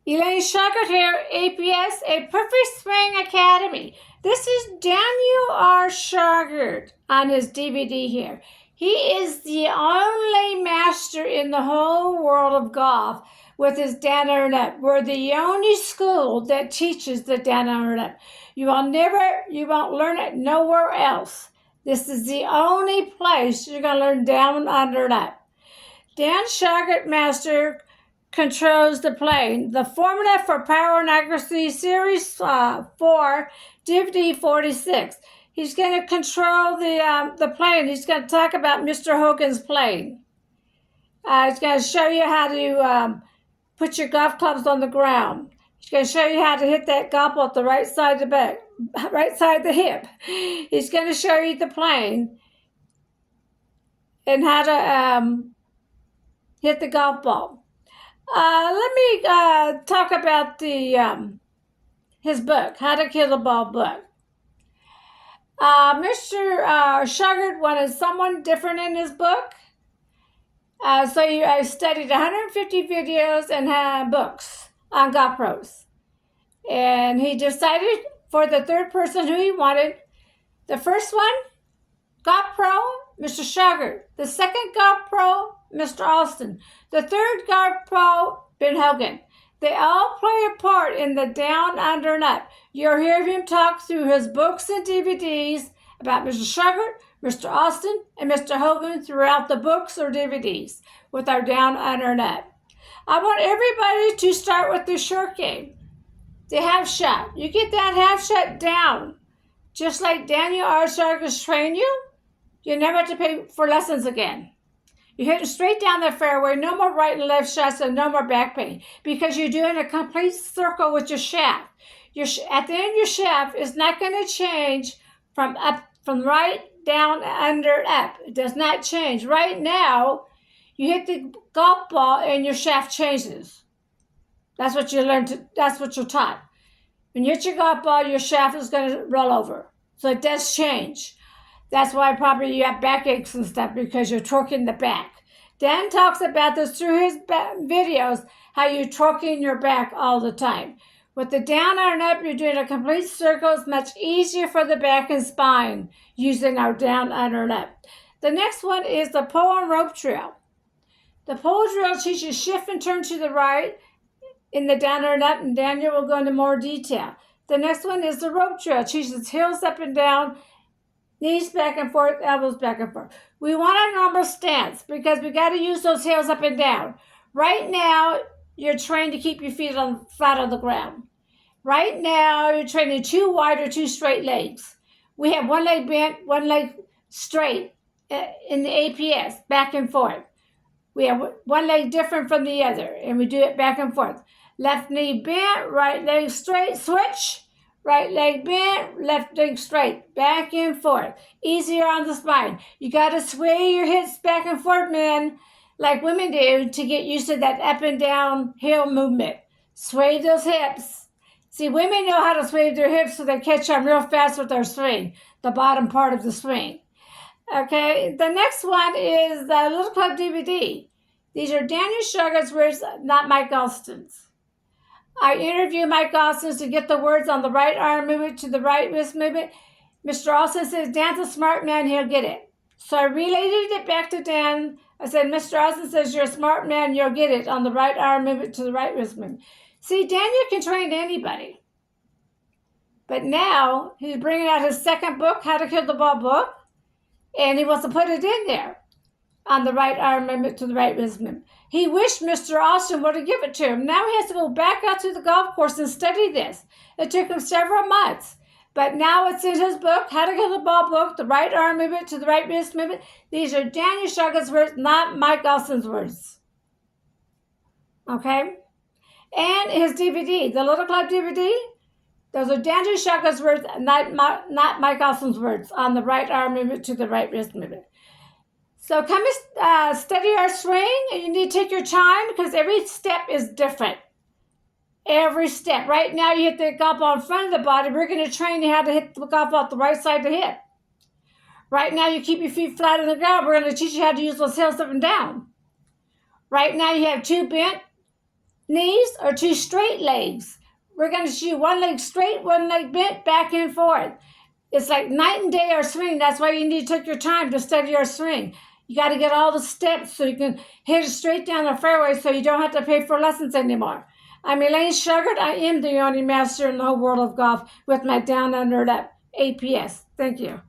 Elaine Shauger here, APS, A Perfect Swing Academy. This is Daniel R. Shauger on his DVD here. He is the only master in the whole world of golf with his Dan Arnett. We're the only school that teaches the Dan Arnett. You won't learn it nowhere else. This is the only place you're going to learn down under that. Dan Shauger Master controls the plane. The formula for power and accuracy, series 4, DVD 46. He's going to control the plane. He's going to talk about Mr. Hogan's plane. He's going to show you how to put your golf clubs on the ground. He's going to show you how to hit that golf ball at the right side of the back, right side of the hip. He's going to show you the plane and how to hit the golf ball. Let me talk about his book, How to Kill the Ball book. Mr. Shauger wanted someone different in his book. So I studied 150 videos and books on golf pros. And he decided for the third person who he wanted. The first one, golf pro, Mr. Shauger. The second golf pro, Mr. Alston. The third golf pro, Ben Hogan. They all play a part in the down, under, and up. You'll hear him talk through his books and DVDs about Mr. Shauger, Mr. Alston, and Mr. Hogan throughout the books or DVDs with our down, under, and up. I want everybody to start with the short game, the half shot. You get that half shot down, just like Daniel R. Shauger's trained you. You never have to pay for lessons again. You hit it straight down the fairway, no more right and left shots and no more back pain because you're doing a complete circle with your shaft. At the end of your shaft is not going to change from right, down, under, up. It does not change. Right now, you hit the golf ball and your shaft changes. That's what you learned. That's what you're taught. When you hit your golf ball, your shaft is going to roll over. So it does change. That's why probably you have backaches and stuff because you're torquing the back. Dan talks about this through his videos, how you're torquing your back all the time. With the down, and up, you're doing a complete circle. It's much easier for the back and spine using our down, under, and up. The next one is the pole and rope drill. The pole drill teaches shift and turn to the right in the down, and up, and Daniel will go into more detail. The next one is the rope drill. Teaches heels up and down, knees back and forth, elbows back and forth. We want a normal stance because we got to use those heels up and down. Right now, you're trained to keep your feet flat on the ground. Right now, you're training two wide or two straight legs. We have one leg bent, one leg straight in the APS, back and forth. We have one leg different from the other, and we do it back and forth. Left knee bent, right leg straight, switch. Right leg bent, left leg straight, back and forth. Easier on the spine. You got to sway your hips back and forth, men, like women do, to get used to that up and down heel movement. Sway those hips. See, women know how to sway their hips so they catch on real fast with their swing, the bottom part of the swing. Okay, the next one is the Little Club DVD. These are Daniel Shauger's words, not Mike Alston's. I interview Mike Alston to get the words on the right arm movement to the right wrist movement. Mr. Alston says, Dan's a smart man, he'll get it. So I related it back to Dan. I said, Mr. Alston says, you're a smart man, you'll get it on the right arm movement to the right wrist movement. See, Daniel can train anybody. But now he's bringing out his second book, How to Kill the Ball book, and he wants to put it in there on the right arm movement to the right wrist movement. He wished Mr. Alston would have given it to him. Now he has to go back out to the golf course and study this. It took him several months. But now it's in his book, How to Kill the Ball book, the right arm movement to the right wrist movement. These are Daniel Shauger's words, not Mike Alston's words. Okay? And his DVD, the Little Club DVD, those are Daniel Shauger's words, not Mike Alston's words on the right arm movement to the right wrist movement. So come and study our swing, and you need to take your time because every step is different. Every step. Right now, you hit the golf ball in front of the body. We're going to train you how to hit the golf ball at the right side of the hip. Right now, you keep your feet flat on the ground. We're going to teach you how to use those heels up and down. Right now, you have two bent knees or 2 straight legs. We're going to shoot 1 leg straight, 1 leg bent, back and forth. It's like night and day our swing. That's why you need to take your time to study your swing. You got to get all the steps so you can hit it straight down the fairway so you don't have to pay for lessons anymore. I'm Elaine Shauger. I am the only master in the whole world of golf with my down under that APS. Thank you.